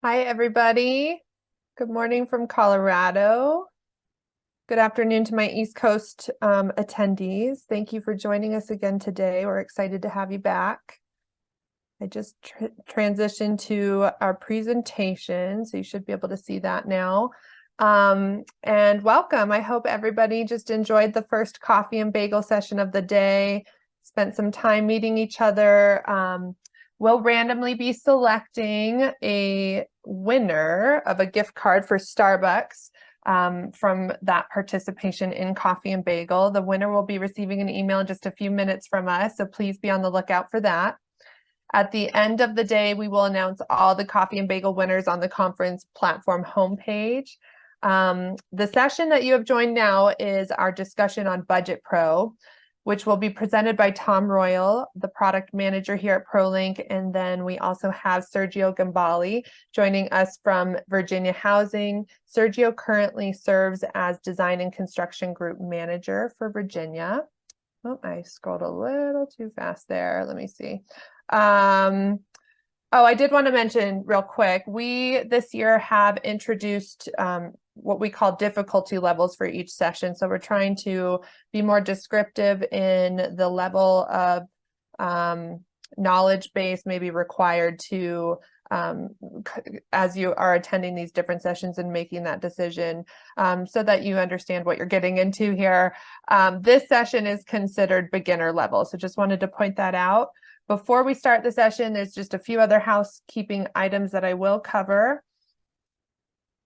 Hi, everybody. Good morning from Colorado. Good afternoon to my East Coast attendees. Thank you for joining us again today. We're excited to have you back. I just transitioned to our presentation, so you should be able to see that now. And welcome. I hope everybody just enjoyed the first coffee and bagel session of the day, spent some time meeting each other. We'll randomly be selecting a winner of a gift card for Starbucks from that participation in Coffee and Bagel. The winner will be receiving an email in just a few minutes from us, so please be on the lookout for that. At the end of the day, we will announce all the Coffee and Bagel winners on the conference platform homepage. The session that you have joined now is our discussion on BudgetPro, which will be presented by Tom Royal, the product manager here at ProLink. And then we also have Sergio Gambale joining us from Virginia Housing. Sergio currently serves as design and construction group manager for Virginia. Oh, I scrolled a little too fast there. Let me see. Oh, I did want to mention real quick, we this year have introduced what we call difficulty levels for each session. So we're trying to be more descriptive in the level of knowledge base may be required to as you are attending these different sessions and making that decision so that you understand what you're getting into here. This session is considered beginner level. So just wanted to point that out. Before we start the session, there's just a few other housekeeping items that I will cover.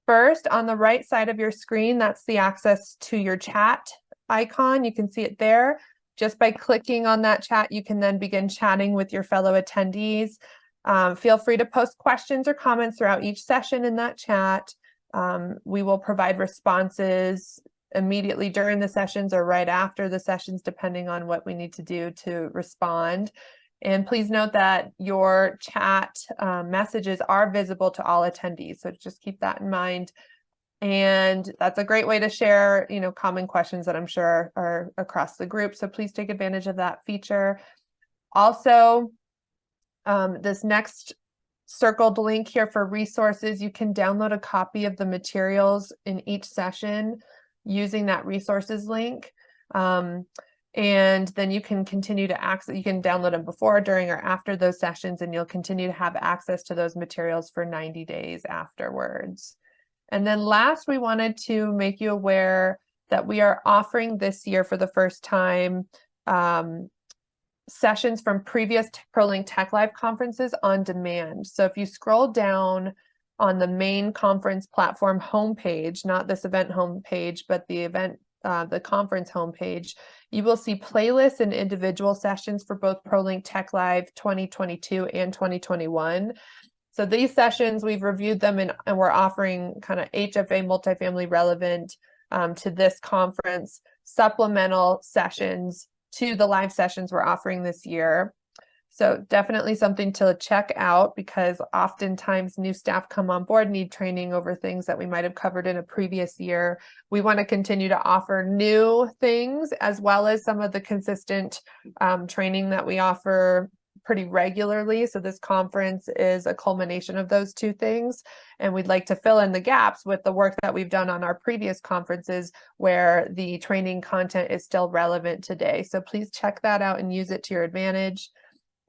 First, on the right side of your screen, that's the access to your chat icon. You can see it there. Just by clicking on that chat, you can then begin chatting with your fellow attendees. Feel free to post questions or comments throughout each session in that chat. We will provide responses immediately during the sessions or right after the sessions, depending on what we need to do to respond. And please note that your chat messages are visible to all attendees. So just keep that in mind. And that's a great way to share, common questions that I'm sure are across the group. So please take advantage of that feature. Also, this next circled link here for resources, you can download a copy of the materials in each session using that resources link. And then you can continue to access, you can download them before, during, or after those sessions, and you'll continue to have access to those materials for 90 days afterwards. And then last, we wanted to make you aware that we are offering this year for the first time sessions from previous ProLink Tech Live conferences on demand. So if you scroll down on the main conference platform homepage, not this event homepage, but the conference homepage, you will see playlists and individual sessions for both ProLink Tech Live 2022 and 2021. So these sessions, we've reviewed them and we're offering kind of HFA multifamily relevant to this conference, supplemental sessions to the live sessions we're offering this year. So definitely something to check out, because oftentimes new staff come on board, need training over things that we might have covered in a previous year. We want to continue to offer new things as well as some of the consistent training that we offer pretty regularly. So this conference is a culmination of those two things. And we'd like to fill in the gaps with the work that we've done on our previous conferences where the training content is still relevant today. So please check that out and use it to your advantage.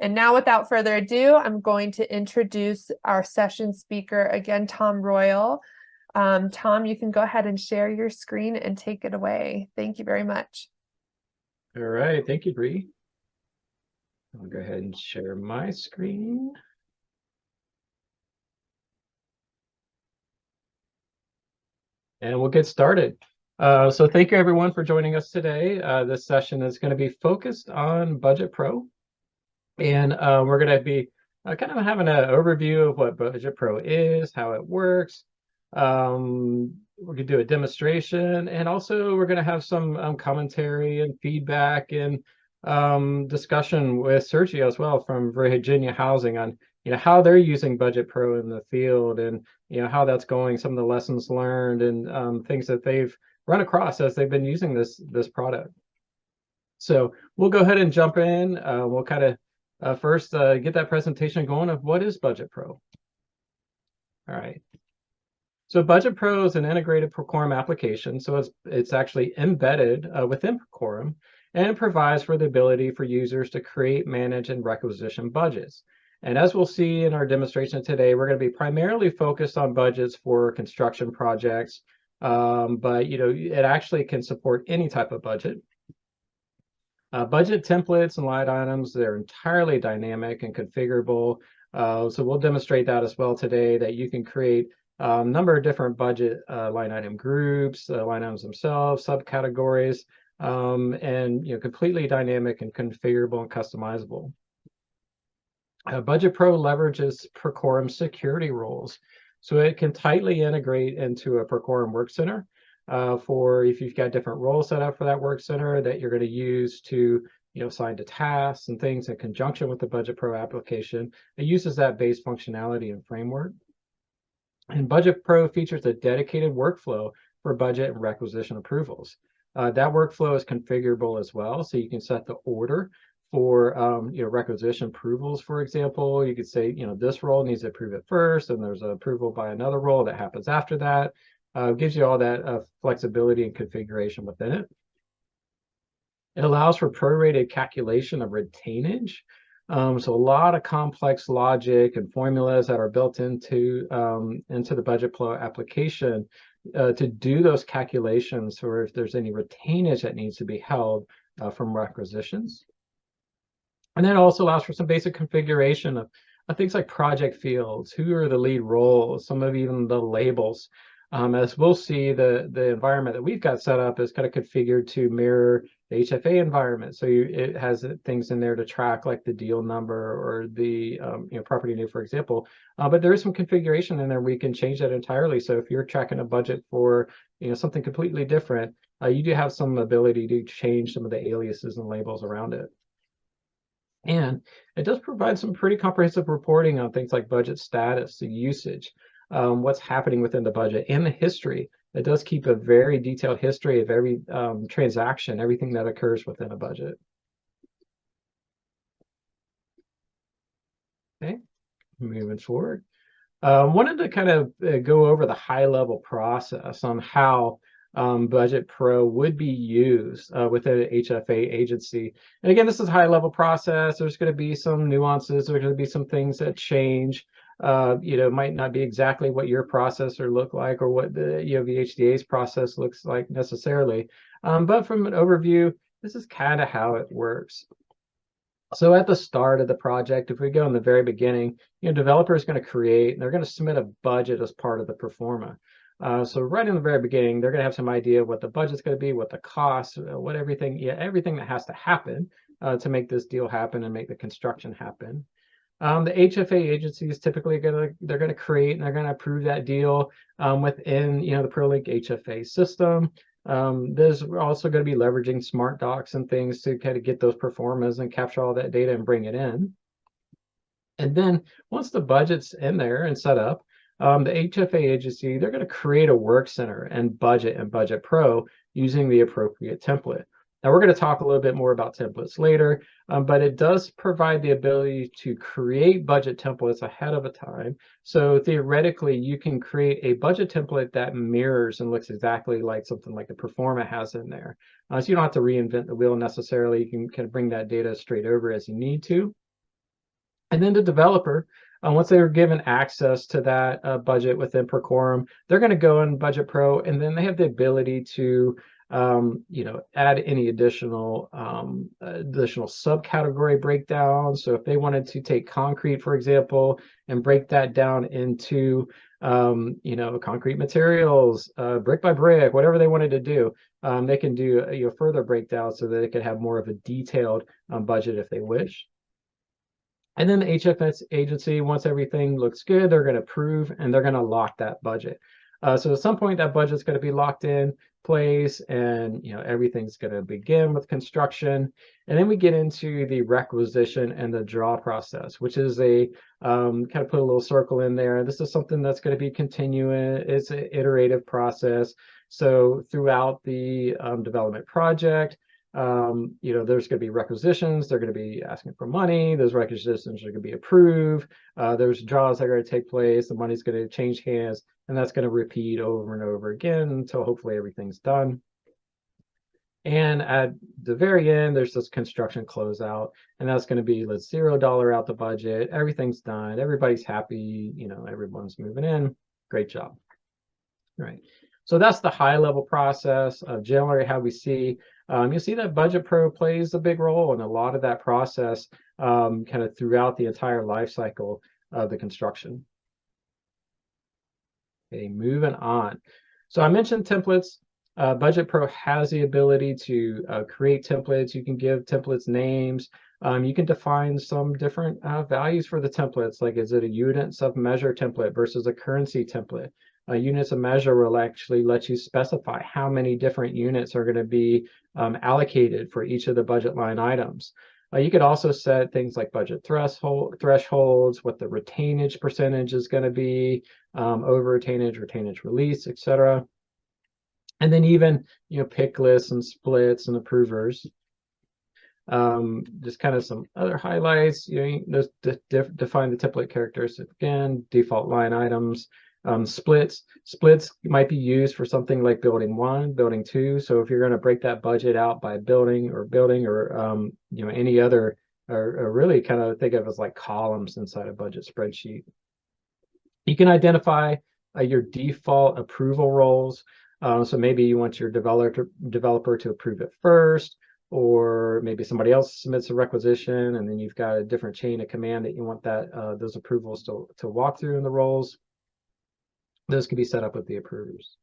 And now, without further ado, I'm going to introduce our session speaker again, Tom Royal. Tom, you can go ahead and share your screen and take it away. Thank you very much. All right, thank you, Bree. I'll go ahead and share my screen. And we'll get started. So thank you everyone for joining us today. This session is going to be focused on BudgetPro. And we're going to be kind of having an overview of what BudgetPro is, how it works. We're going to do a demonstration, and also we're going to have some commentary and feedback and discussion with Sergio as well from Virginia Housing on how they're using BudgetPro in the field, and how that's going, some of the lessons learned, and things that they've run across as they've been using this product. So we'll go ahead and jump in. We'll kind of first get that presentation going of what is BudgetPro. All right. So BudgetPro is an integrated Procorum application. So it's actually embedded within Procorum, and it provides for the ability for users to create, manage, and requisition budgets. And as we'll see in our demonstration today, we're going to be primarily focused on budgets for construction projects, but it actually can support any type of budget. Budget templates and line items, they're entirely dynamic and configurable. So we'll demonstrate that as well today, that you can create a number of different budget line item groups, line items themselves, subcategories, and completely dynamic and configurable and customizable. BudgetPro leverages Procorum security roles, so it can tightly integrate into a Procorum work center for if you've got different roles set up for that work center that you're going to use to assign to tasks and things in conjunction with the BudgetPro application. It uses that base functionality and framework. And BudgetPro features a dedicated workflow for budget and requisition approvals. That workflow is configurable as well, so you can set the order for requisition approvals. For example, you could say this role needs to approve it first, and there's an approval by another role that happens after that. Gives you all that flexibility and configuration within it. It allows for prorated calculation of retainage. So a lot of complex logic and formulas that are built into the BudgetPro application to do those calculations, or if there's any retainage that needs to be held from requisitions. And then it also allows for some basic configuration of things like project fields, who are the lead roles, some of even the labels. As we'll see, the environment that we've got set up is kind of configured to mirror the HFA environment. So it has things in there to track like the deal number or the property name, for example. But there is some configuration in there. We can change that entirely. So if you're tracking a budget for something completely different, you do have some ability to change some of the aliases and labels around it. And it does provide some pretty comprehensive reporting on things like budget status, the usage, what's happening within the budget, and the history. It does keep a very detailed history of every transaction, everything that occurs within a budget. Okay, moving forward. Wanted to kind of go over the high-level process on how BudgetPro would be used within an HFA agency. And again, this is a high-level process. There's going to be some nuances. There's going to be some things that change. It might not be exactly what your processor look like or what the VHDA's process looks like necessarily. But from an overview, this is kind of how it works. So at the start of the project, if we go in the very beginning, developer is going to create, and they're going to submit a budget as part of the performa. So right in the very beginning, they're going to have some idea of what the budget's going to be, what the costs, what everything that has to happen to make this deal happen and make the construction happen. The HFA agencies typically they're going to create and they're going to approve that deal within the ProLink HFA system. There's also going to be leveraging smart docs and things to kind of get those performers and capture all that data and bring it in. And then once the budget's in there and set up, the HFA agency, they're going to create a work center and BudgetPro using the appropriate template. Now we're going to talk a little bit more about templates later, but it does provide the ability to create budget templates ahead of a time. So theoretically, you can create a budget template that mirrors and looks exactly like something like the Performa has in there. So you don't have to reinvent the wheel necessarily. You can kind of bring that data straight over as you need to. And then the developer, once they are given access to that budget within Procorum, they're going to go in BudgetPro, and then they have the ability to add any additional subcategory breakdown. So if they wanted to take concrete, for example, and break that down into concrete materials, brick by brick, whatever they wanted to do, they can do further breakdown so that they could have more of a detailed budget if they wish. And then the HFS agency, once everything looks good, they're going to approve and they're going to lock that budget. So at some point, that budget's going to be locked in place, and everything's going to begin with construction. And then we get into the requisition and the draw process, which is a kind of put a little circle in there. This is something that's going to be continuous. It's an iterative process. So throughout the development project, there's going to be requisitions. They're going to be asking for money. Those requisitions are going to be approved. There's draws that are going to take place. The money's going to change hands, and that's going to repeat over and over again until hopefully everything's done. And at the very end, there's this construction closeout, and that's going to be, let's $0 out the budget. Everything's done. Everybody's happy. Everyone's moving in. Great job. Right. So that's the high level process of generally how we see. You see that BudgetPro plays a big role in a lot of that process, kind of throughout the entire life cycle of the construction. Okay, moving on. So I mentioned templates. BudgetPro has the ability to create templates. You can give templates names. You can define some different values for the templates, like is it a units of measure template versus a currency template? Units of measure will actually let you specify how many different units are going to be allocated for each of the budget line items. You could also set things like budget thresholds, what the retainage percentage is going to be, over retainage release, etc. And then even, pick lists and splits and approvers. Just kind of some other highlights, those define the template characteristics again, default line items, splits might be used for something like building 1, building 2. So if you're going to break that budget out by building or any other, or really kind of think of it as like columns inside a budget spreadsheet. You can identify your default approval roles. So maybe you want your developer to approve it first, or maybe somebody else submits a requisition, and then you've got a different chain of command that you want those approvals to walk through in the roles. Those can be set up with the approvers.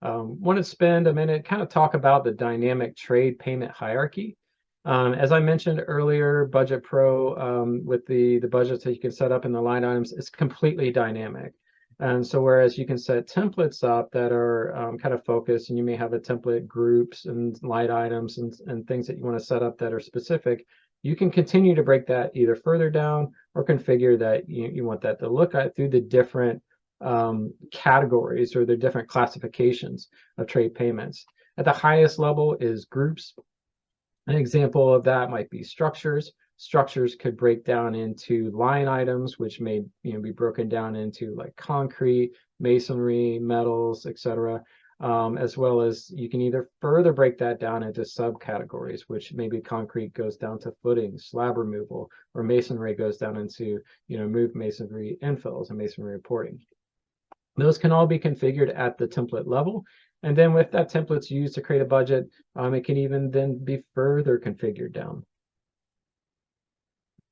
Want to spend a minute, kind of talk about the dynamic trade payment hierarchy. As I mentioned earlier, BudgetPro, with the budgets that you can set up in the line items, is completely dynamic. And so whereas you can set templates up that are kind of focused, and you may have a template groups and line items and things that you want to set up that are specific, you can continue to break that either further down or configure that you want that to look at through the different categories or the different classifications of trade payments. At the highest level is groups. An example of that might be structures. Structures could break down into line items, which may be broken down into like concrete, masonry, metals, etc. As well as you can either further break that down into subcategories, which maybe concrete goes down to footing, slab removal, or masonry goes down into moved masonry infills and masonry reporting. Those can all be configured at the template level. And then with that template's used to create a budget, it can even then be further configured down.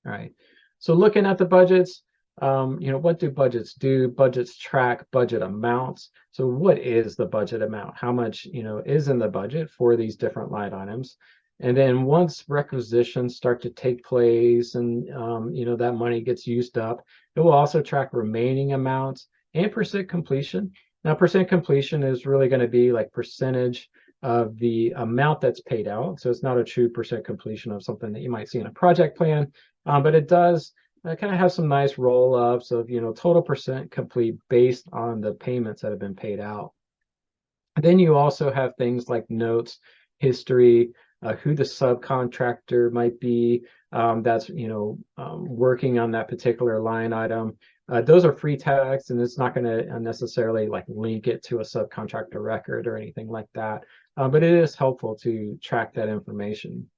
All right, so looking at the budgets, what do budgets do? Budgets track budget amounts. So what is the budget amount? How much, is in the budget for these different line items? And then once requisitions start to take place and, that money gets used up, it will also track remaining amounts and percent completion. Now, percent completion is really going to be like percentage of the amount that's paid out. So it's not a true percent completion of something that you might see in a project plan, but it does kind of have some nice roll-ups of, total percent complete based on the payments that have been paid out. Then you also have things like notes, history, who the subcontractor might be that's working on that particular line item. Those are free text, and it's not going to necessarily like link it to a subcontractor record or anything like that, but it is helpful to track that information.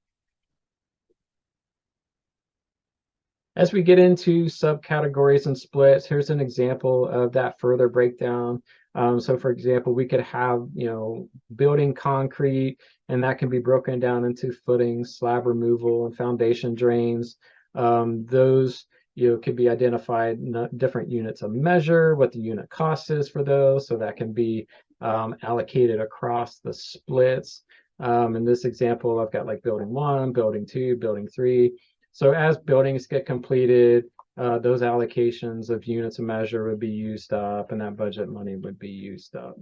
As we get into subcategories and splits, here's an example of that further breakdown. So for example, we could have, building concrete, and that can be broken down into footings, slab removal, and foundation drains. Those, could be identified in different units of measure, what the unit cost is for those. So that can be allocated across the splits. In this example, I've got like building 1, building 2, building 3. So as buildings get completed, those allocations of units of measure would be used up, and that budget money would be used up.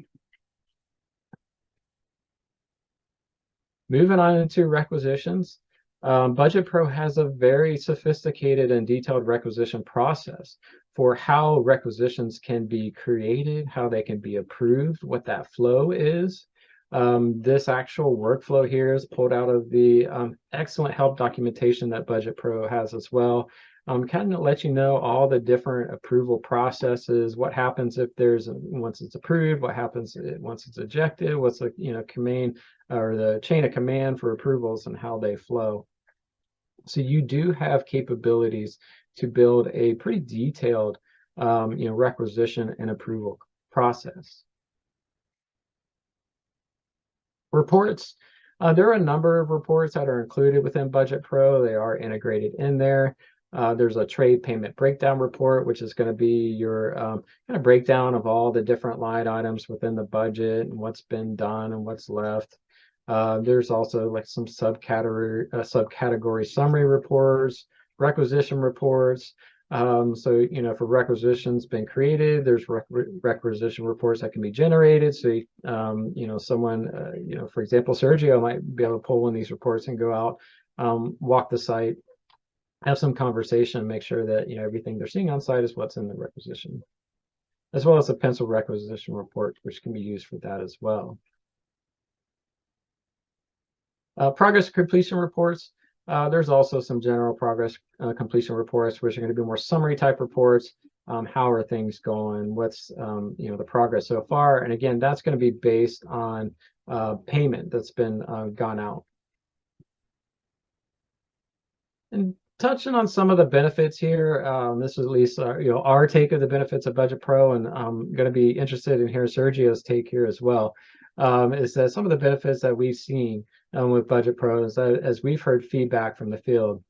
Moving on into requisitions, BudgetPro has a very sophisticated and detailed requisition process for how requisitions can be created, how they can be approved, what that flow is. This actual workflow here is pulled out of the excellent help documentation that BudgetPro has as well. Kind of let you know all the different approval processes, what happens if once it's approved, what happens once it's ejected, what's the command or the chain of command for approvals and how they flow. So you do have capabilities to build a pretty detailed requisition and approval process. Reports. There are a number of reports that are included within BudgetPro. They are integrated in there. There's a trade payment breakdown report, which is going to be your kind of breakdown of all the different line items within the budget and what's been done and what's left. There's also like some subcategory summary reports, requisition reports. So, for requisitions been created, there's requisition reports that can be generated. So, someone, for example, Sergio might be able to pull one of these reports and go out, walk the site, have some conversation, make sure that, everything they're seeing on site is what's in the requisition, as well as a pencil requisition report, which can be used for that as well. Progress completion reports. There's also some general progress completion reports, which are going to be more summary type reports. How are things going? What's the progress so far? And again, that's going to be based on payment that's been gone out. And touching on some of the benefits here, this is at least our take of the benefits of BudgetPro, and I'm going to be interested in hearing Sergio's take here as well. Is that some of the benefits that we've seen with BudgetPro is that, as we've heard feedback from the field,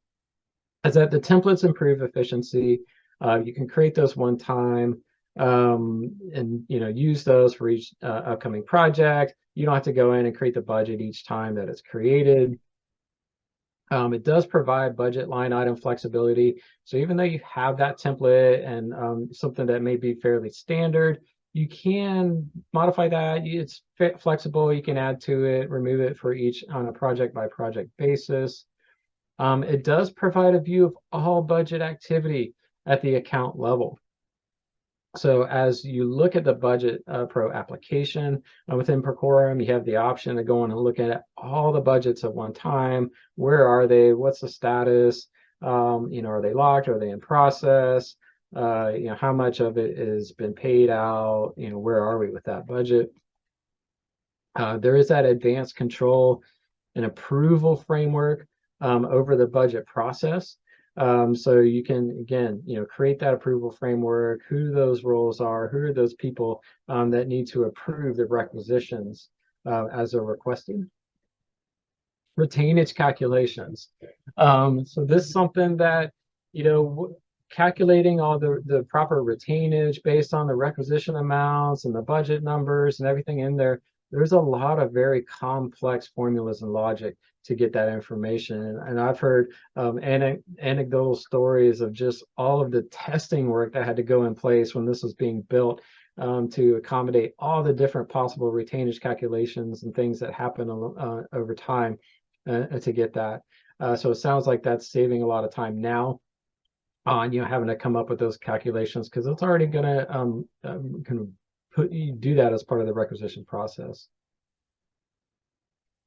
is that the templates improve efficiency. You can create those one time and use those for each upcoming project. You don't have to go in and create the budget each time that it's created. It does provide budget line item flexibility. So even though you have that template and something that may be fairly standard, you can modify that. It's flexible. You can add to it, remove it for each on a project by project basis. It does provide a view of all budget activity at the account level. So as you look at the BudgetPro application within Procorum, you have the option to go in and look at all the budgets at one time. Where are they? What's the status? Are they locked? Are they in process? How much of it has been paid out? Where are we with that budget? There is that advanced control and approval framework over the budget process. So you can, again, create that approval framework, who those roles are, who are those people that need to approve the requisitions as they're requesting. Retainage calculations. So this is something that, calculating all the proper retainage based on the requisition amounts and the budget numbers and everything in there. There's a lot of very complex formulas and logic to get that information. And I've heard anecdotal stories of just all of the testing work that had to go in place when this was being built to accommodate all the different possible retainage calculations and things that happen over time to get that. So it sounds like that's saving a lot of time now on having to come up with those calculations, because it's already going to do that as part of the requisition process.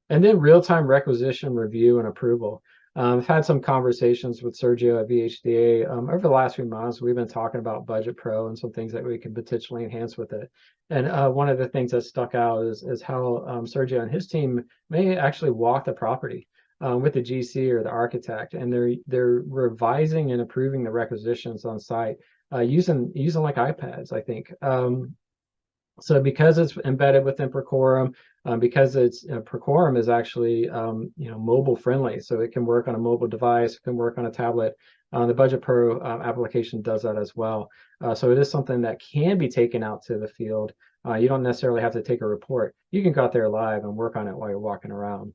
And then real-time requisition review and approval. I've had some conversations with Sergio at VHDA over the last few months. We've been talking about BudgetPro and some things that we can potentially enhance with it. And one of the things that stuck out is how Sergio and his team may actually walk the property with the GC or the architect, and they're revising and approving the requisitions on site using like iPads, I think. So because it's embedded within Procorum, because it's Procorum is actually mobile friendly, so it can work on a mobile device, it can work on a tablet. The BudgetPro application does that as well. So it is something that can be taken out to the field. You don't necessarily have to take a report. You can go out there live and work on it while you're walking around.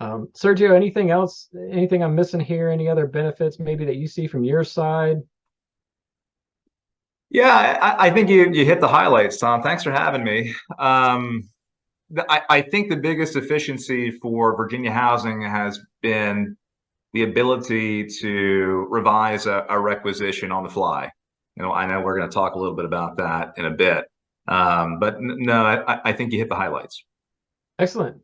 Sergio, anything else? Anything I'm missing here? Any other benefits maybe that you see from your side? Yeah, I think you hit the highlights, Tom. Thanks for having me. I think the biggest efficiency for Virginia Housing has been the ability to revise a requisition on the fly. I know we're going to talk a little bit about that in a bit. But no, I think you hit the highlights. Excellent.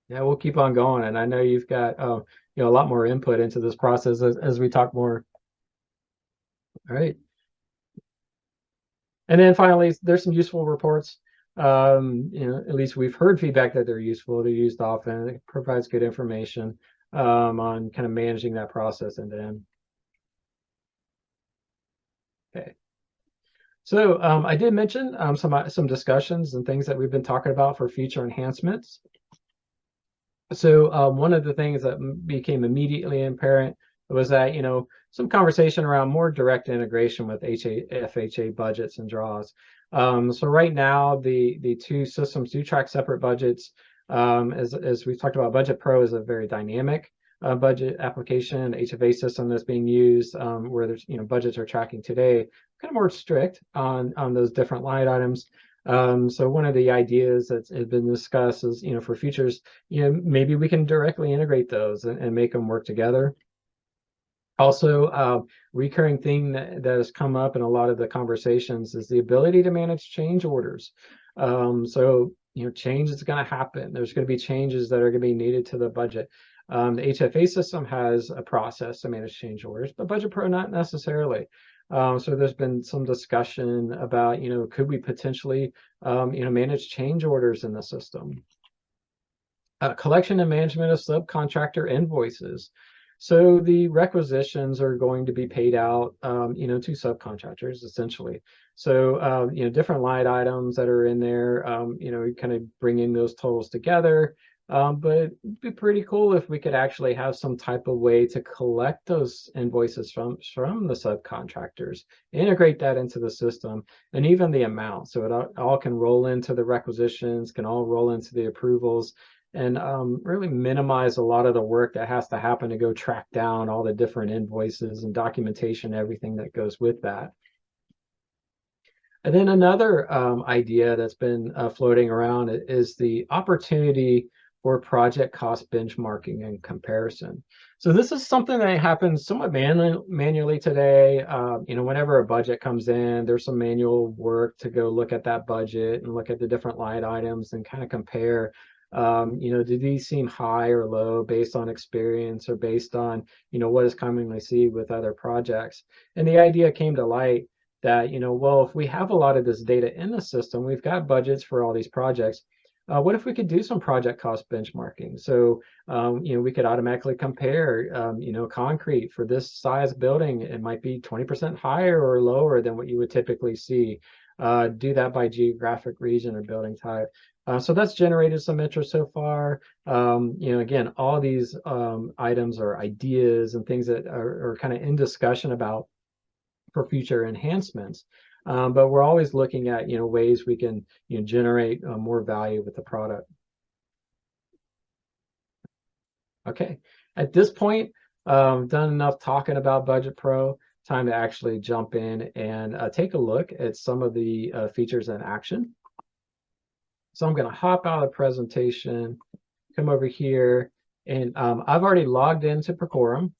Yeah, we'll keep on going. And I know you've got a lot more input into this process as we talk more. All right. And then finally, there's some useful reports. At least we've heard feedback that they're useful. They're used often. It provides good information on kind of managing that process end to end. Okay. So I did mention some discussions and things that we've been talking about for future enhancements. So one of the things that became immediately apparent was that, some conversation around more direct integration with FHA budgets and draws. So right now, the two systems do track separate budgets. As we've talked about, BudgetPro is a very dynamic budget application, HFA system that's being used where there's, budgets are tracking today, kind of more strict on those different line items. So one of the ideas that's been discussed is, for futures, maybe we can directly integrate those and make them work together. Also, recurring thing that has come up in a lot of the conversations is the ability to manage change orders. So, change is going to happen. There's going to be changes that are going to be needed to the budget. The HFA system has a process to manage change orders, but BudgetPro not necessarily. So there's been some discussion about, could we potentially, manage change orders in the system? Collection and management of subcontractor invoices. So the requisitions are going to be paid out, to subcontractors essentially. So, different line items that are in there, kind of bringing those totals together. But it'd be pretty cool if we could actually have some type of way to collect those invoices from the subcontractors, integrate that into the system, and even the amount. So it all can roll into the requisitions, can all roll into the approvals, and really minimize a lot of the work that has to happen to go track down all the different invoices and documentation, everything that goes with that. And then another idea that's been floating around is the opportunity for project cost benchmarking and comparison. So this is something that happens somewhat manually today. Whenever a budget comes in, there's some manual work to go look at that budget and look at the different line items and kind of compare, do these seem high or low based on experience or based on, what is commonly seen with other projects. And the idea came to light that, well, if we have a lot of this data in the system, we've got budgets for all these projects. What if we could do some project cost benchmarking? So, we could automatically compare, concrete for this size building. It might be 20% higher or lower than what you would typically see. Do that by geographic region or building type. So that's generated some interest so far. Again, all these items are ideas and things that are kind of in discussion about for future enhancements. But we're always looking at, ways we can, generate more value with the product. Okay, at this point, done enough talking about BudgetPro. Time to actually jump in and take a look at some of the features in action. So I'm going to hop out of the presentation, come over here, and I've already logged into Procorum.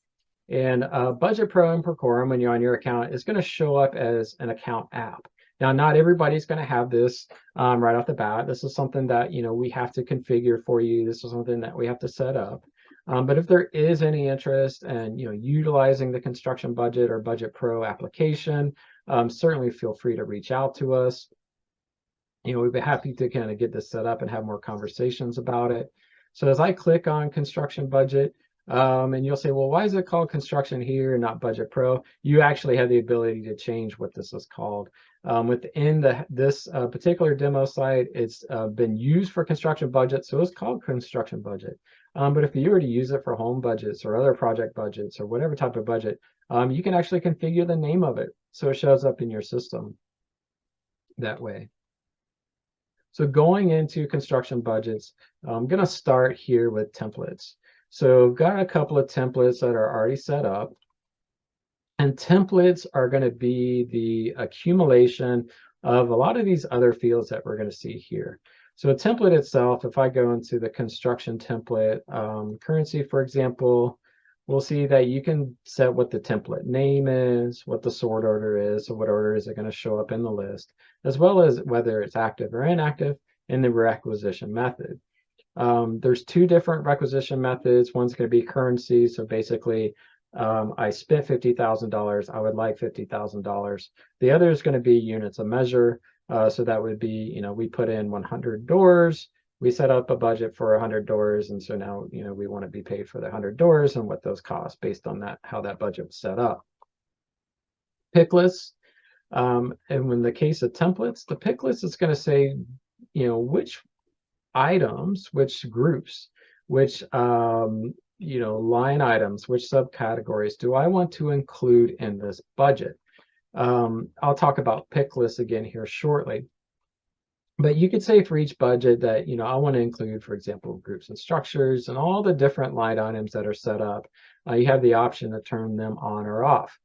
And BudgetPro and Procorum, when you're on your account, is going to show up as an account app. Now, not everybody's going to have this right off the bat. This is something that, we have to configure for you. This is something that we have to set up. But if there is any interest in, utilizing the construction budget or BudgetPro application, certainly feel free to reach out to us. We'd be happy to kind of get this set up and have more conversations about it. So as I click on construction budget, and you'll say, well, why is it called construction here and not BudgetPro? You actually have the ability to change what this is called. Within this particular demo site, it's been used for construction budget, so it's called construction budget. But if you were to use it for home budgets or other project budgets or whatever type of budget, you can actually configure the name of it so it shows up in your system that way. So going into construction budgets, I'm going to start here with templates. So I've got a couple of templates that are already set up. And templates are going to be the accumulation of a lot of these other fields that we're going to see here. So a template itself, if I go into the construction template, currency, for example, we'll see that you can set what the template name is, what the sort order is, so what order is it going to show up in the list, as well as whether it's active or inactive, and the requisition method. There's two different requisition methods. One's going to be currency, so basically I spent $50,000, I would like $50,000. The other is going to be units of measure, so that would be, we put in 100 doors, we set up a budget for 100 doors, and so now, we want to be paid for the 100 doors and what those cost based on that, how that budget was set up. Pick lists, and in the case of templates, the pick list is going to say, which items, which groups, which line items, which subcategories do I want to include in this budget. I'll talk about pick lists again here shortly. But you could say for each budget that, I want to include, for example, groups and structures and all the different line items that are set up. You have the option to turn them on or off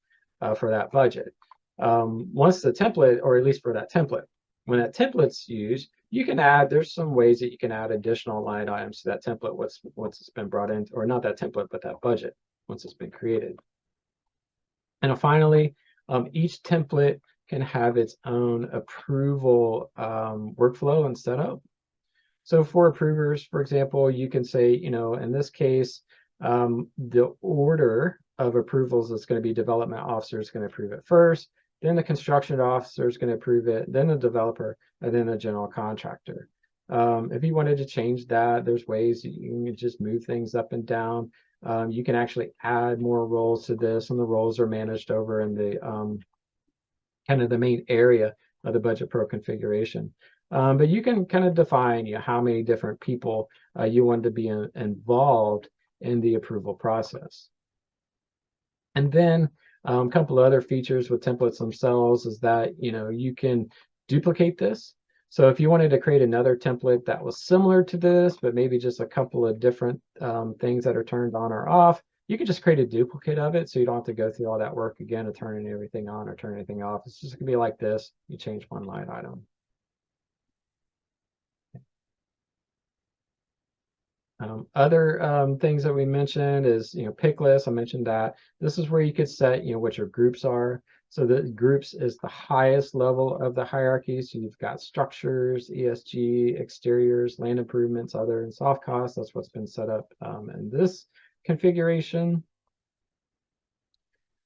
for that budget. Once the template, or at least for that template, when that template's used, you can add, there's some ways that you can add additional line items to that template once it's been brought in, or not that template, but that budget once it's been created. And finally, each template can have its own approval workflow and setup. So for approvers, for example, you can say, in this case, the order of approvals is going to be development officer is going to approve it first, then the construction officer is going to approve it, then the developer, and then the general contractor. If you wanted to change that, there's ways you can just move things up and down. You can actually add more roles to this, and the roles are managed over in the kind of the main area of the BudgetPro configuration. But you can kind of define how many different people you want to be involved in the approval process. And then a couple of other features with templates themselves is that you can duplicate this. So if you wanted to create another template that was similar to this, but maybe just a couple of different things that are turned on or off, you can just create a duplicate of it, so you don't have to go through all that work again of turning everything on or turning anything off. It's just gonna be like this. You change one line item. Other things that we mentioned is, pick lists. I mentioned that. This is where you could set, what your groups are. So the groups is the highest level of the hierarchy. So you've got structures, ESG, exteriors, land improvements, other, and soft costs. That's what's been set up in this configuration.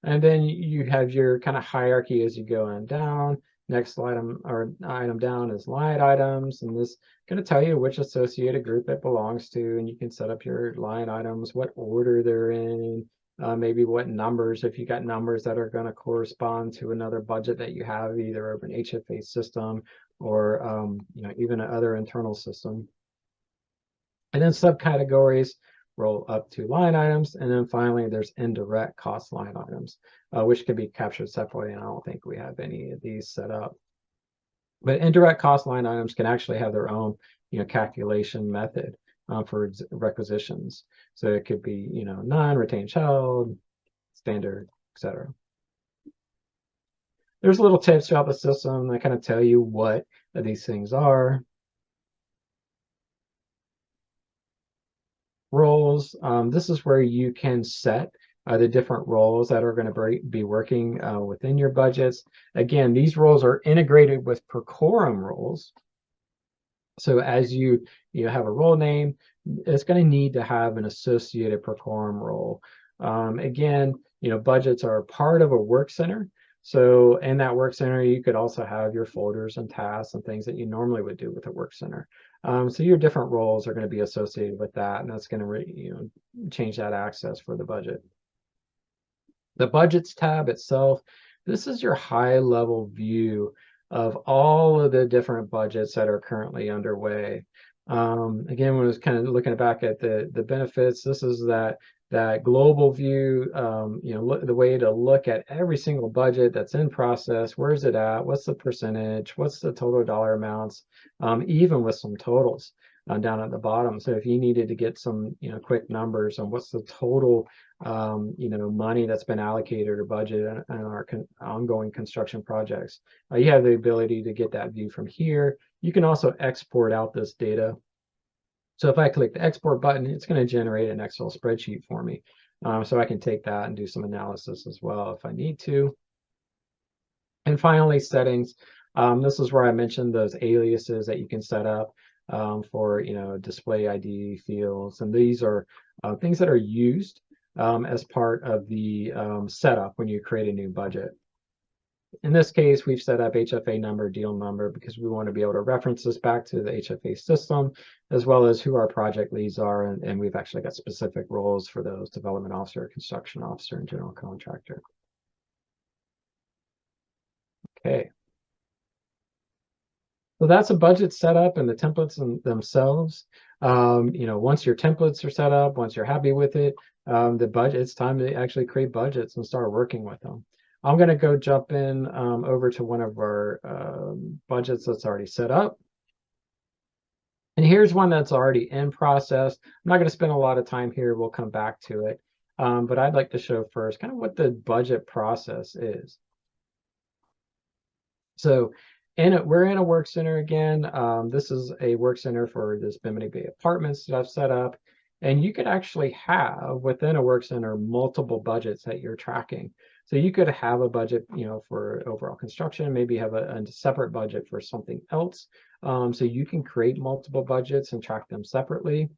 And then you have your kind of hierarchy as you go on down. Next item down is line items, and this is going to tell you which associated group it belongs to, and you can set up your line items, what order they're in, maybe what numbers, if you got numbers that are going to correspond to another budget that you have, either of an HFA system or even another internal system. And then subcategories roll up to line items, and then finally there's indirect cost line items, which can be captured separately, and I don't think we have any of these set up. But indirect cost line items can actually have their own calculation method for requisitions. So it could be none, retained held, standard, etc. There's little tips throughout the system that kind of tell you what these things are. Roles, this is where you can set the different roles that are going to be working within your budgets. Again, these roles are integrated with Procorum roles. So as you have a role name, it's going to need to have an associated Procorum role. Again, budgets are part of a work center. So in that work center, you could also have your folders and tasks and things that you normally would do with a work center. So your different roles are going to be associated with that, and that's going to change that access for the budget. The budgets tab itself, this is your high-level view of all of the different budgets that are currently underway. Again, when I was kind of looking back at the benefits, this is that global view, the way to look at every single budget that's in process. Where's it at? What's the percentage? What's the total dollar amounts? Even with some totals down at the bottom. So if you needed to get some, quick numbers on what's the total, money that's been allocated or budgeted in our ongoing construction projects, you have the ability to get that view from here. You can also export out this data. So if I click the export button, it's going to generate an Excel spreadsheet for me. So I can take that and do some analysis as well if I need to. And finally, settings. This is where I mentioned those aliases that you can set up for, display ID fields. And these are things that are used as part of the setup when you create a new budget. In this case, we've set up HFA number, deal number, because we want to be able to reference this back to the HFA system, as well as who our project leads are. And we've actually got specific roles for those: development officer, construction officer, and general contractor. Okay. So that's a budget setup and the templates themselves. Once your templates are set up, once you're happy with it, the budget, it's time to actually create budgets and start working with them. I'm going to go jump in over to one of our budgets that's already set up. And here's one that's already in process. I'm not going to spend a lot of time here. We'll come back to it. But I'd like to show first kind of what the budget process is. So we're in a work center again. This is a work center for this Bimini Bay Apartments that I've set up. And you could actually have within a work center multiple budgets that you're tracking. So you could have a budget, for overall construction, maybe have a separate budget for something else. So you can create multiple budgets and track them separately.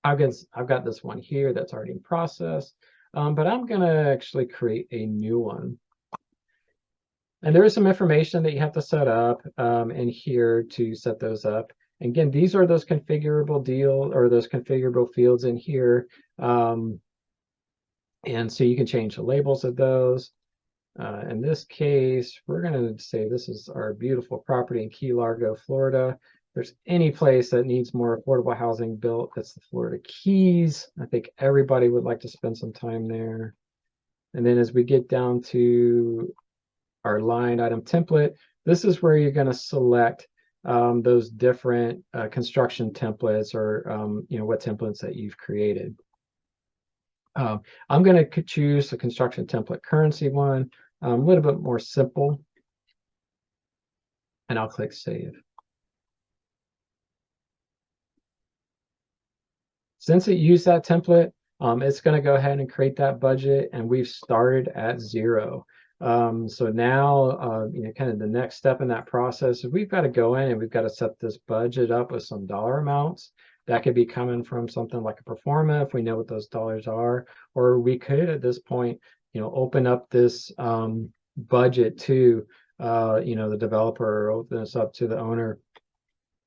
I've got this one here that's already in process, but I'm going to actually create a new one. And there is some information that you have to set up in here to set those up. Again, these are those configurable those configurable fields in here. And so you can change the labels of those. In this case, we're going to say this is our beautiful property in Key Largo, Florida. If there's any place that needs more affordable housing built, it's the Florida Keys. I think everybody would like to spend some time there. And then as we get down to our line item template, this is where you're going to select those different construction templates or what templates that you've created. I'm going to choose the construction template currency one, a little bit more simple, and I'll click save. Since it used that template, it's going to go ahead and create that budget, and we've started at 0. So now, kind of the next step in that process is we've got to go in and we've got to set this budget up with some dollar amounts. That could be coming from something like a pro forma if we know what those dollars are, or we could at this point, open up this budget to, the developer, or open this up to the owner.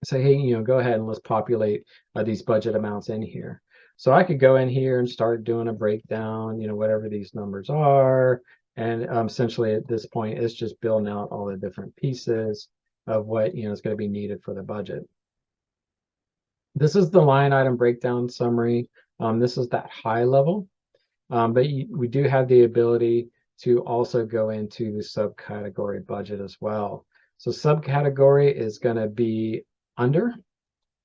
Say, hey, go ahead and let's populate these budget amounts in here. So I could go in here and start doing a breakdown, whatever these numbers are. And essentially at this point, it's just building out all the different pieces of what, is going to be needed for the budget. This is the line item breakdown summary. This is that high level, but we do have the ability to also go into the subcategory budget as well. So subcategory is going to be under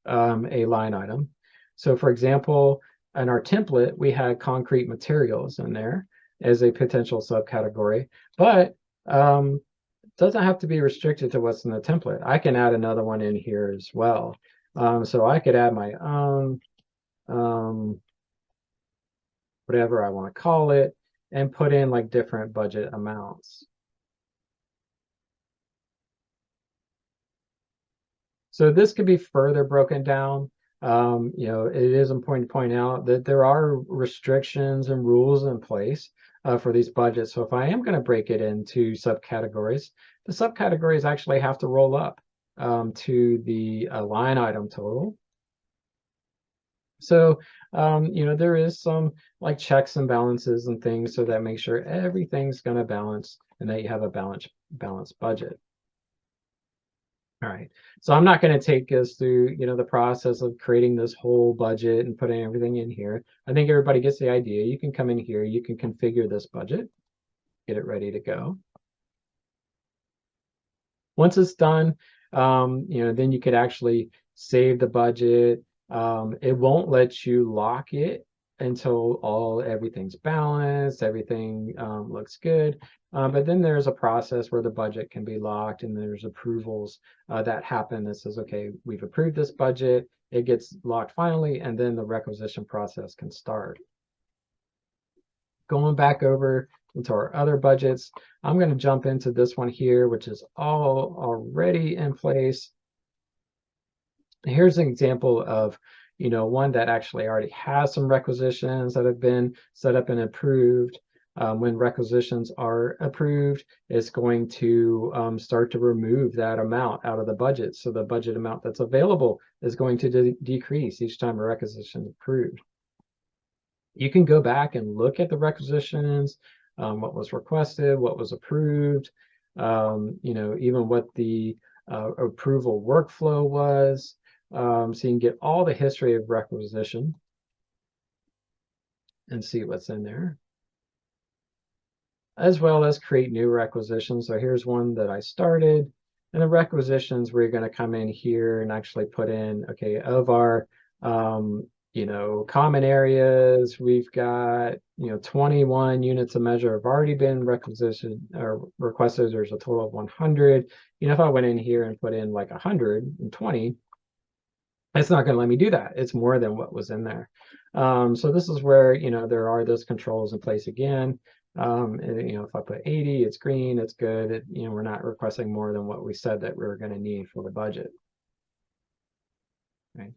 a line item. So for example, in our template, we had concrete materials in there as a potential subcategory, but doesn't have to be restricted to what's in the template. I can add another one in here as well. So I could add my own, whatever I want to call it, and put in like different budget amounts. So this could be further broken down. It is important to point out that there are restrictions and rules in place for these budgets. So if I am going to break it into subcategories, the subcategories actually have to roll up to the line item total. So, there is some like checks and balances and things so that make sure everything's going to balance and that you have a balanced budget. All right, so I'm not going to take us through, the process of creating this whole budget and putting everything in here. I think everybody gets the idea. You can come in here, you can configure this budget, get it ready to go. Once it's done, then you could actually save the budget. It won't let you lock it until everything's balanced, everything looks good. But then there's a process where the budget can be locked and there's approvals that happen that says, okay, we've approved this budget, it gets locked finally, and then the requisition process can start. going back over into our other budgets. I'm going to jump into this one here, which is all already in place. Here's an example of, one that actually already has some requisitions that have been set up and approved. When requisitions are approved, it's going to start to remove that amount out of the budget. So the budget amount that's available is going to decrease each time a requisition is approved. You can go back and look at the requisitions, what was requested, what was approved, even what the approval workflow was. So you can get all the history of requisition and see what's in there, as well as create new requisitions. So here's one that I started, and the requisitions, we're going to come in here and actually put in, okay, of our common areas, we've got 21 units of measure have already been requisitioned or requested. There's a total of 100. If I went in here and put in like 120, it's not going to let me do that. It's more than what was in there. So this is where there are those controls in place again. If I put 80, it's green, it's good. We're not requesting more than what we said that we were going to need for the budget. Okay.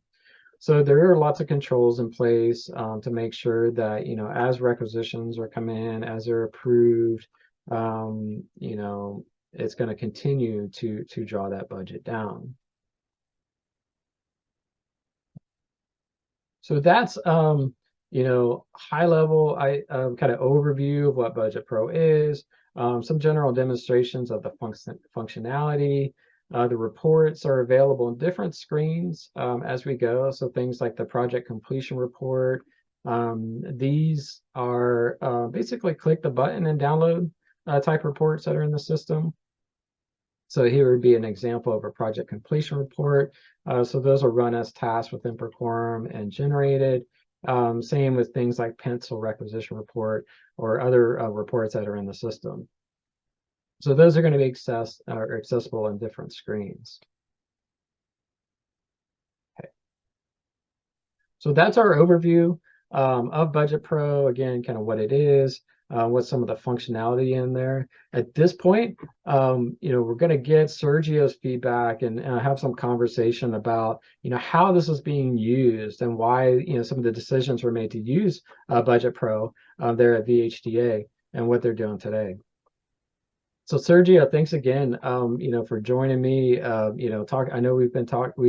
So there are lots of controls in place to make sure that as requisitions are coming in, as they're approved, it's going to continue to draw that budget down. So that's high level kind of overview of what BudgetPro is, some general demonstrations of the functionality. The reports are available on different screens as we go. So things like the project completion report. These are basically click the button and download type reports that are in the system. So here would be an example of a project completion report. So those will run as tasks within Perform and generated. Same with things like pencil requisition report or other reports that are in the system. So those are going to be accessible on different screens. Okay. So that's our overview of BudgetPro. Again, kind of what it is, what's some of the functionality in there. At this point, we're going to get Sergio's feedback and have some conversation about, how this is being used and why, some of the decisions were made to use BudgetPro there at VHDA and what they're doing today. So Sergio, thanks again, for joining me. I know we've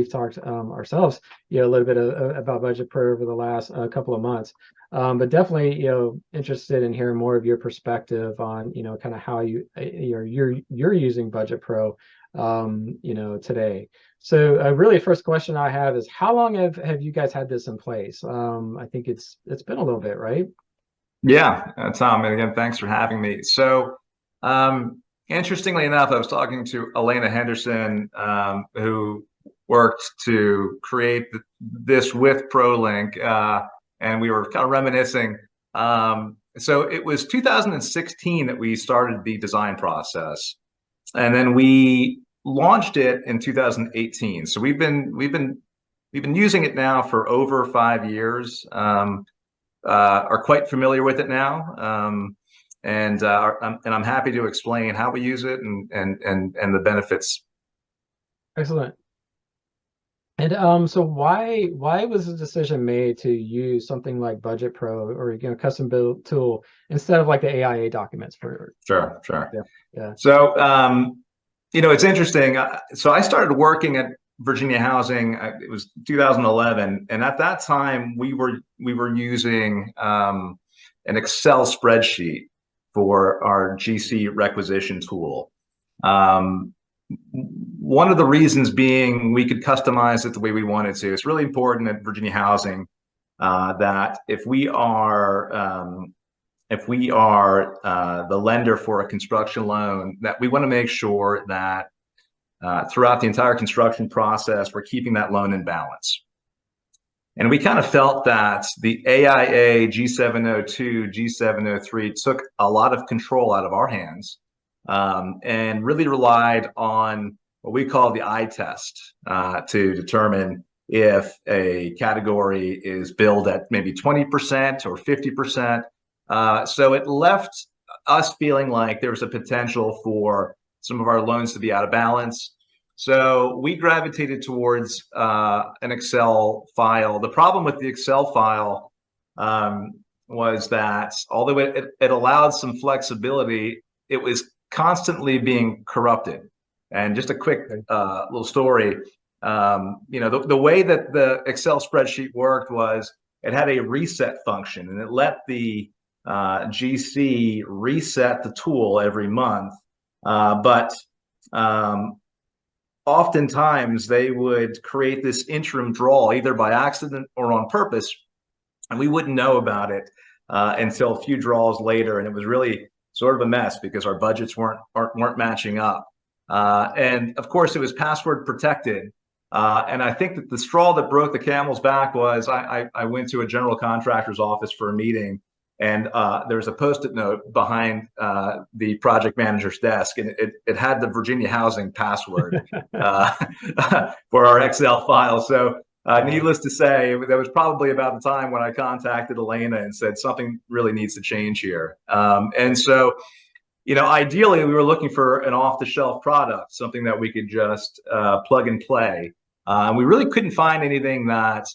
talked ourselves, a little bit about BudgetPro over the last couple of months, but definitely, interested in hearing more of your perspective on, kind of how you're using BudgetPro, today. So really, first question I have is, how long have you guys had this in place? I think it's been a little bit, right? Yeah, Tom, and again, thanks for having me. So, interestingly enough, I was talking to Elena Henderson, who worked to create this with ProLink, and we were kind of reminiscing. So it was 2016 that we started the design process, and then we launched it in 2018. So we've been using it now for over 5 years. Are quite familiar with it now. And I'm happy to explain how we use it and the benefits. Excellent. And so why was the decision made to use something like BudgetPro or custom build tool instead of like the AIA documents for? Sure. Yeah. So it's interesting. So I started working at Virginia Housing. It was 2011, and at that time we were using an Excel spreadsheet for our GC requisition tool. One of the reasons being we could customize it the way we wanted to. It's really important at Virginia Housing that if we are the lender for a construction loan, that we want to make sure that throughout the entire construction process, we're keeping that loan in balance. And we kind of felt that the AIA G702, G703 took a lot of control out of our hands and really relied on what we call the eye test to determine if a category is billed at maybe 20% or 50%. So it left us feeling like there was a potential for some of our loans to be out of balance. So we gravitated towards an Excel file. The problem with the Excel file was that although it allowed some flexibility, it was constantly being corrupted. And just a quick little story, the way that the Excel spreadsheet worked was it had a reset function, and it let the GC reset the tool every month. But oftentimes they would create this interim draw either by accident or on purpose, and we wouldn't know about it until a few draws later. And it was really sort of a mess because our budgets weren't matching up. And of course, it was password protected. And I think that the straw that broke the camel's back was I went to a general contractor's office for a meeting, and there was a Post-it note behind the project manager's desk, and it had the Virginia housing password for our Excel file. So needless to say, that was probably about the time when I contacted Elena and said something really needs to change here. And so, ideally, we were looking for an off-the-shelf product, something that we could just plug and play. And we really couldn't find anything that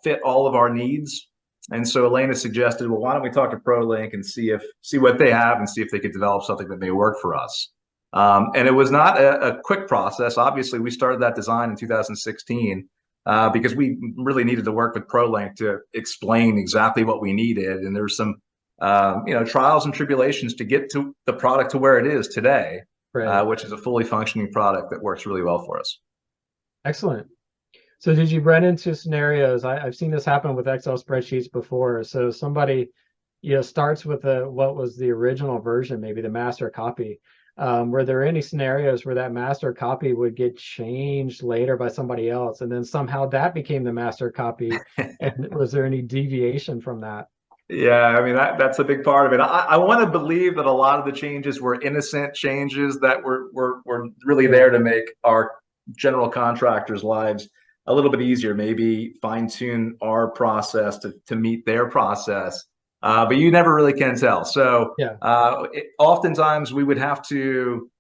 fit all of our needs. And so Elena suggested, well, why don't we talk to ProLink and see what they have and see if they could develop something that may work for us. And it was not a quick process. Obviously, we started that design in 2016 because we really needed to work with ProLink to explain exactly what we needed. And there's some trials and tribulations to get to the product to where it is today, which is a fully functioning product that works really well for us. Excellent. So did you run into scenarios? I've seen this happen with Excel spreadsheets before. So somebody, starts with what was the original version, maybe the master copy. Were there any scenarios where that master copy would get changed later by somebody else, and then somehow that became the master copy? And was there any deviation from that? Yeah, I mean, that's a big part of it. I want to believe that a lot of the changes were innocent changes that were really there to make our general contractors' lives a little bit easier, maybe fine tune our process to meet their process. But you never really can tell. So oftentimes we would have to,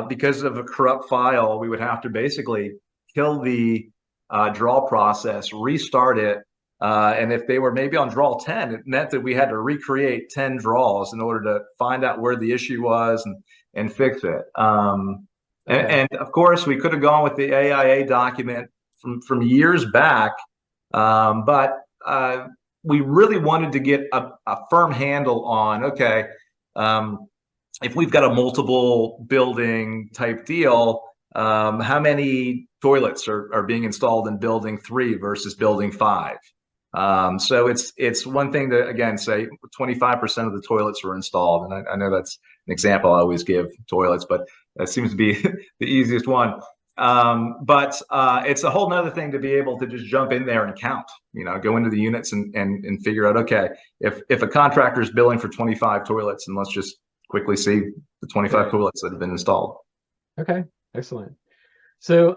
because of a corrupt file, we would have to basically kill the draw process, restart it. And if they were maybe on draw 10, it meant that we had to recreate 10 draws in order to find out where the issue was and fix it. And of course, we could have gone with the AIA document from years back, but we really wanted to get a firm handle on, okay, if we've got a multiple building type deal, how many toilets are being installed in building 3 versus building 5? So it's one thing to, again, say 25% of the toilets were installed. And I know that's an example I always give, toilets, but that seems to be the easiest one. But it's a whole nother thing to be able to just jump in there and count, go into the units and figure out, okay, if a contractor is billing for 25 toilets, and let's just quickly see the 25 toilets that have been installed. Okay, excellent. So,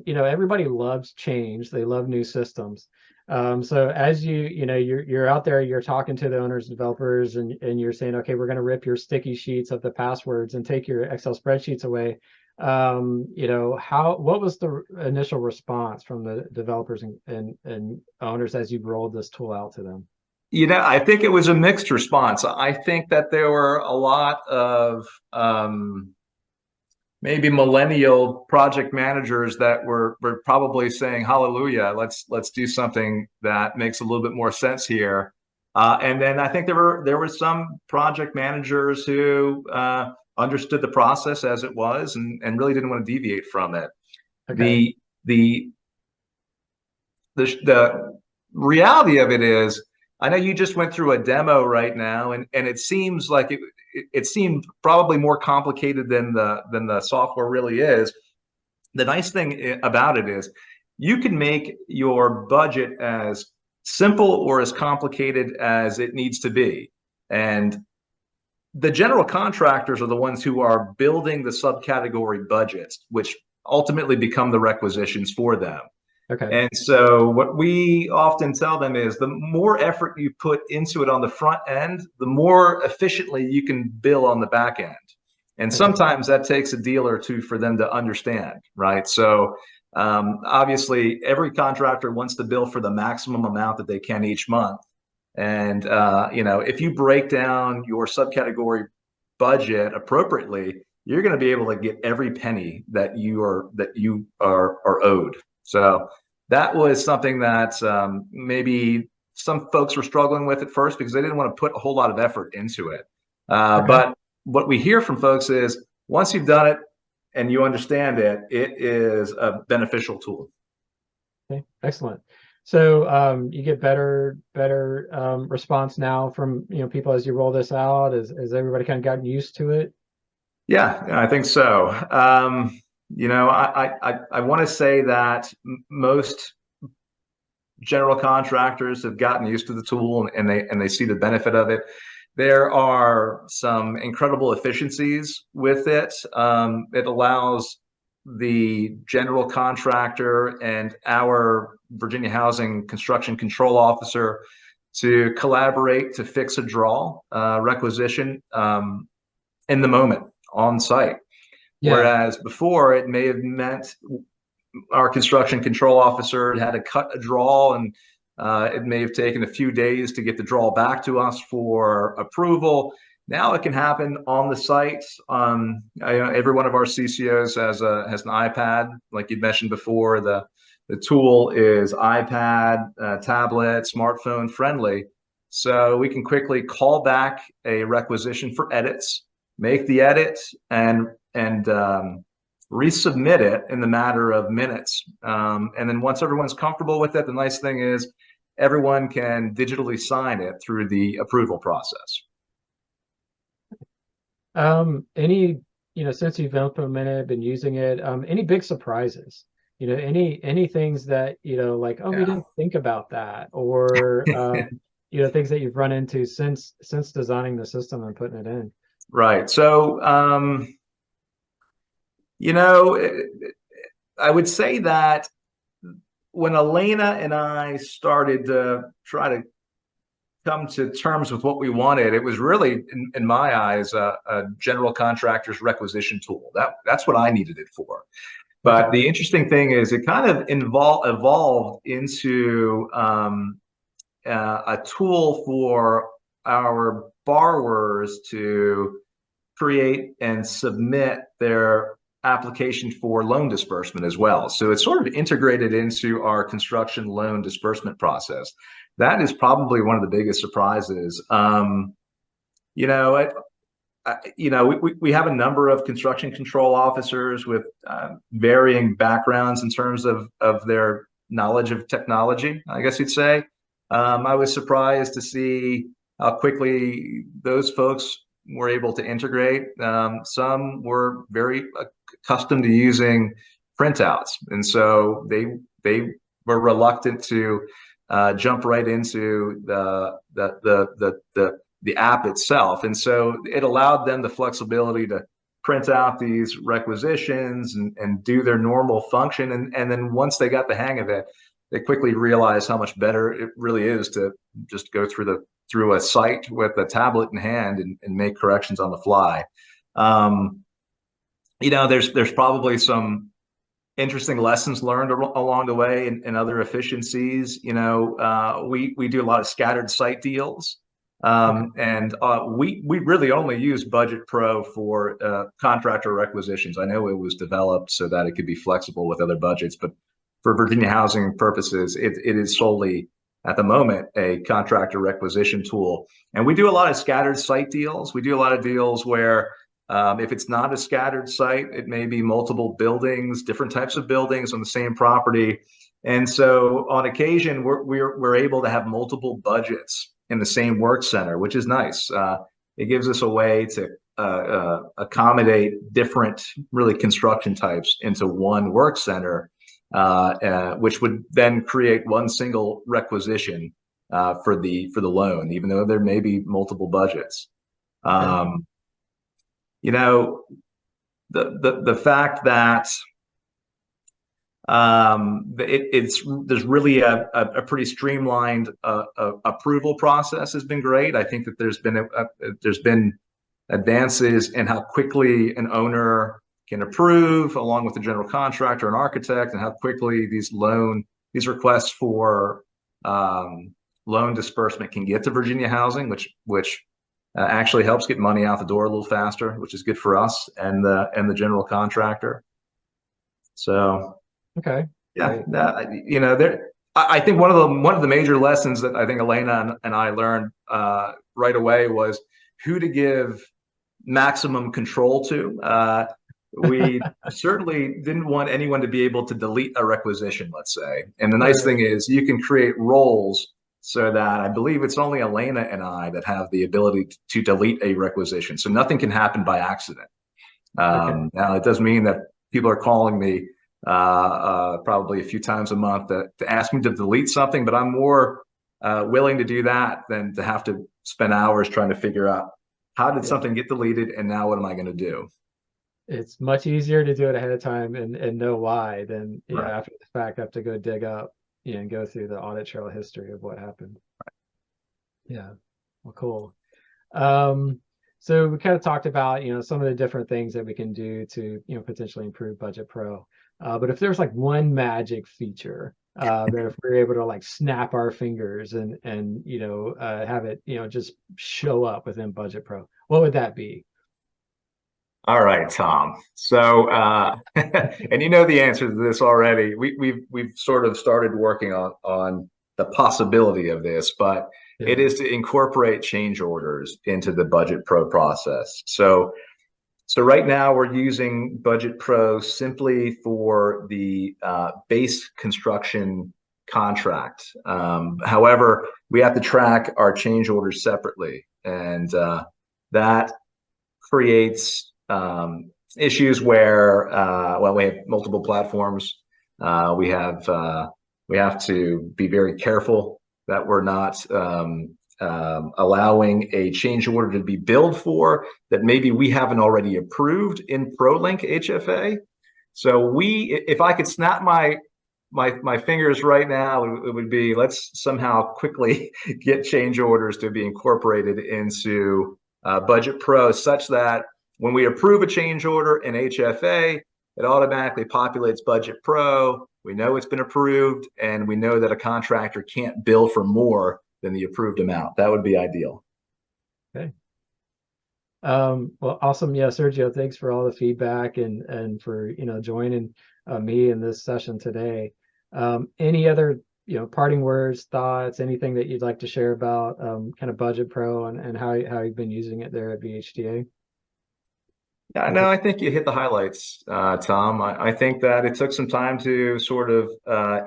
everybody loves change. They love new systems. So as you're out there, you're talking to the owners, developers, and you're saying, okay, we're going to rip your sticky sheets of the passwords and take your Excel spreadsheets away. What was the initial response from the developers and owners as you rolled this tool out to them? I think it was a mixed response. I think that there were a lot of maybe millennial project managers that were probably saying, hallelujah, let's do something that makes a little bit more sense here. And then I think there were some project managers who understood the process as it was and really didn't want to deviate from it. Okay. The reality of it is, I know you just went through a demo right now, and it seems like it seemed probably more complicated than the software really is. The nice thing about it is you can make your budget as simple or as complicated as it needs to be. And the general contractors are the ones who are building the subcategory budgets, which ultimately become the requisitions for them. Okay. And so what we often tell them is the more effort you put into it on the front end, the more efficiently you can bill on the back end. And Okay. sometimes that takes a deal or two for them to understand, right? So obviously, every contractor wants to bill for the maximum amount that they can each month. And if you break down your subcategory budget appropriately, you're going to be able to get every penny that you are owed. So that was something that maybe some folks were struggling with at first because they didn't want to put a whole lot of effort into it. Okay. But what we hear from folks is once you've done it and you understand it, it is a beneficial tool. Okay. Excellent. So you get better response now from people as you roll this out. Has everybody kind of gotten used to it? Yeah, I think so. I want to say that most general contractors have gotten used to the tool and they see the benefit of it. There are some incredible efficiencies with it. It allows the general contractor and our Virginia Housing Construction Control Officer to collaborate to fix a draw requisition in the moment on site. Yeah. Whereas before it may have meant our construction control officer had to cut a draw and it may have taken a few days to get the draw back to us for approval. Now it can happen on the site. Every one of our CCOs has an iPad, like you mentioned before. The tool is iPad, tablet, smartphone friendly, so we can quickly call back a requisition for edits, make the edit, and resubmit it in the matter of minutes. And then once everyone's comfortable with it, the nice thing is everyone can digitally sign it through the approval process. Any, since you've implemented, been using it, any big surprises? Any things that, like, oh, we didn't think about that, or things that you've run into since designing the system and putting it in. Right. So, I would say that when Elena and I started to try to come to terms with what we wanted, it was really, in my eyes, a general contractor's requisition tool. That's what I needed it for. But the interesting thing is it kind of evolved into a tool for our borrowers to create and submit their application for loan disbursement as well. So it's sort of integrated into our construction loan disbursement process. That is probably one of the biggest surprises. We have a number of construction control officers with varying backgrounds in terms of their knowledge of technology, I guess you'd say. I was surprised to see how quickly those folks were able to integrate. Some were very accustomed to using printouts, and so they were reluctant to jump right into the app itself. And so it allowed them the flexibility to print out these requisitions and do their normal function. And then once they got the hang of it, they quickly realized how much better it really is to just go through a site with a tablet in hand and make corrections on the fly. There's probably some interesting lessons learned along the way and other efficiencies. We do a lot of scattered site deals. And we really only use BudgetPro for contractor requisitions. I know it was developed so that it could be flexible with other budgets, but for Virginia housing purposes, it is solely, at the moment, a contractor requisition tool. And we do a lot of scattered site deals. We do a lot of deals where if it's not a scattered site, it may be multiple buildings, different types of buildings on the same property. And so on occasion, we're able to have multiple budgets in the same work center, which is nice. It gives us a way to accommodate different really construction types into one work center, which would then create one single requisition for the loan, even though there may be multiple budgets. The fact that there's really a pretty streamlined approval process has been great. I think that there's been advances in how quickly an owner can approve, along with the general contractor and architect, and how quickly these requests for loan disbursement can get to Virginia Housing, which actually helps get money out the door a little faster, which is good for us and the general contractor. So, okay, yeah, I think one of the major lessons that I think Elena and I learned right away was who to give maximum control to. We certainly didn't want anyone to be able to delete a requisition, let's say. And the nice thing is you can create roles so that I believe it's only Elena and I that have the ability to delete a requisition. So nothing can happen by accident. Now, it does mean that people are calling me probably a few times a month to ask me to delete something, but I'm more willing to do that than to have to spend hours trying to figure out how did something get deleted and now what am I going to do? It's much easier to do it ahead of time and know why than after the fact have to go dig up and go through the audit trail history of what happened. Yeah, well, cool. So we kind of talked about some of the different things that we can do to potentially improve BudgetPro. But if there's like one magic feature that if we're able to like snap our fingers and have it just show up within BudgetPro, what would that be? All right, Tom. So, and you know the answer to this already. We've sort of started working on the possibility of this, but it is to incorporate change orders into the BudgetPro process. So right now we're using BudgetPro simply for the base construction contract. However, we have to track our change orders separately, and that creates issues where we have multiple platforms. We have to be very careful that we're not allowing a change order to be billed for that maybe we haven't already approved in ProLink HFA. So if I could snap my fingers right now, it would be let's somehow quickly get change orders to be incorporated into BudgetPro such that when we approve a change order in HFA, it automatically populates BudgetPro. We know it's been approved, and we know that a contractor can't bill for more than the approved amount. That would be ideal. Okay. Well, awesome. Yeah, Sergio, thanks for all the feedback and for joining me in this session today. Any other parting words, thoughts, anything that you'd like to share about kind of BudgetPro and how you've been using it there at VHDA? Yeah, no, I think you hit the highlights, Tom. I think that it took some time to sort of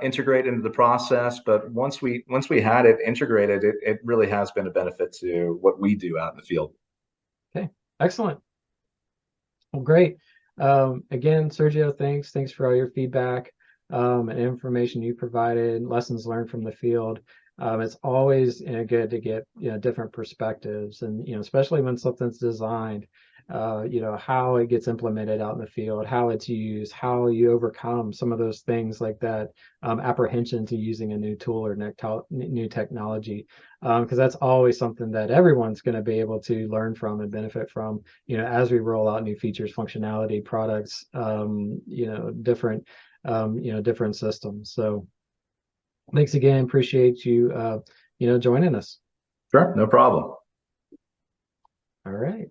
integrate into the process, but once we had it integrated, it really has been a benefit to what we do out in the field. Okay, excellent. Well, great. Again, Sergio, thanks for all your feedback and information you provided, lessons learned from the field. It's always good to get different perspectives, and especially when something's designed. How it gets implemented out in the field, how it's used, how you overcome some of those things like that apprehension to using a new tool or new technology, because that's always something that everyone's going to be able to learn from and benefit from, as we roll out new features, functionality, products, different systems. So thanks again. Appreciate you, joining us. Sure, no problem. All right.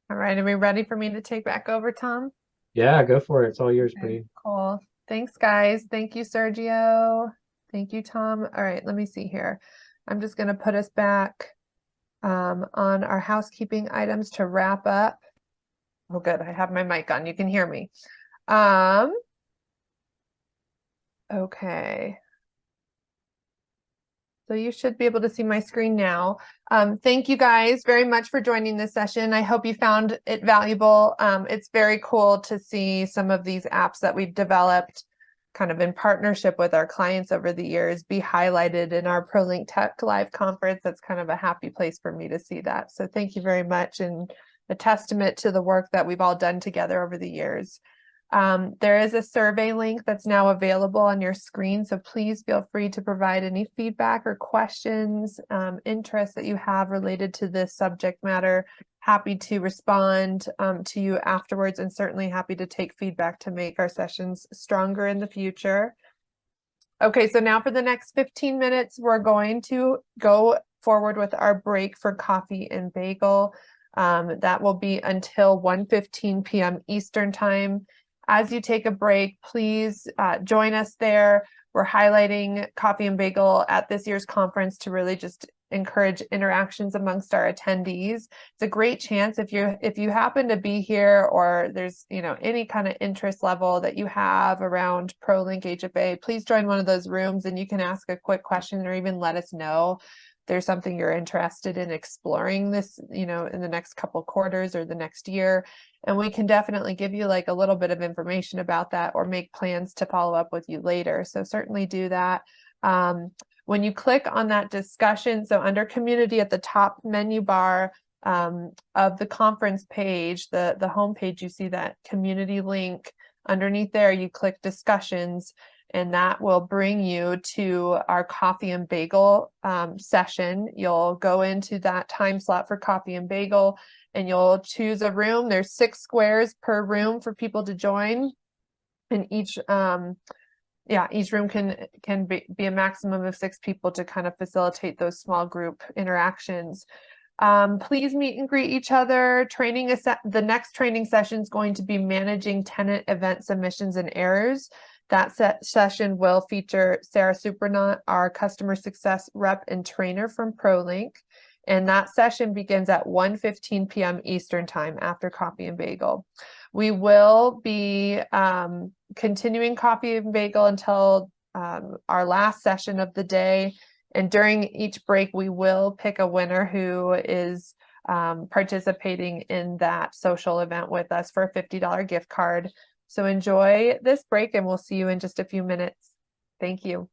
All right, are we ready for me to take back over, Tom? Yeah, go for it. It's all yours, Okay, Bree. cool. Thanks, guys. Thank you, Sergio. Thank you, Tom. All right, let me see here. I'm just going to put us back on our housekeeping items to wrap up. Oh, good. I have my mic on. You can hear me. Okay. So you should be able to see my screen now. Thank you guys very much for joining this session. I hope you found it valuable. It's very cool to see some of these apps that we've developed kind of in partnership with our clients over the years be highlighted in our ProLink Tech Live conference. That's kind of a happy place for me to see that. So thank you very much, and a testament to the work that we've all done together over the years. There is a survey link that's now available on your screen, so please feel free to provide any feedback or questions, interests that you have related to this subject matter. Happy to respond to you afterwards, and certainly happy to take feedback to make our sessions stronger in the future. Okay, so now for the next 15 minutes, we're going to go forward with our break for coffee and bagel. That will be until 1:15 p.m. Eastern time. As you take a break, please join us there. We're highlighting coffee and bagel at this year's conference to really just encourage interactions amongst our attendees. It's a great chance if you happen to be here, or there's any kind of interest level that you have around ProLink HFA, please join one of those rooms and you can ask a quick question or even let us know there's something you're interested in exploring this, in the next couple quarters or the next year. And we can definitely give you like a little bit of information about that or make plans to follow up with you later. So certainly do that. When you click on that discussion, so under community at the top menu bar of the conference page, the home page, you see that community link. Underneath there, you click discussions, and that will bring you to our coffee and bagel session. You'll go into that time slot for coffee and bagel, and you'll choose a room. There's 6 squares per room for people to join, and each room can be a maximum of 6 people to kind of facilitate those small group interactions. Please meet and greet each other. The next training session is going to be managing tenant event submissions and errors. That session will feature Sarah Supernaut, our customer success rep and trainer from ProLink. And that session begins at 1:15 p.m. Eastern time after coffee and bagel. We will be continuing coffee and bagel until our last session of the day. And during each break, we will pick a winner who is participating in that social event with us for a $50 gift card. So enjoy this break, and we'll see you in just a few minutes. Thank you.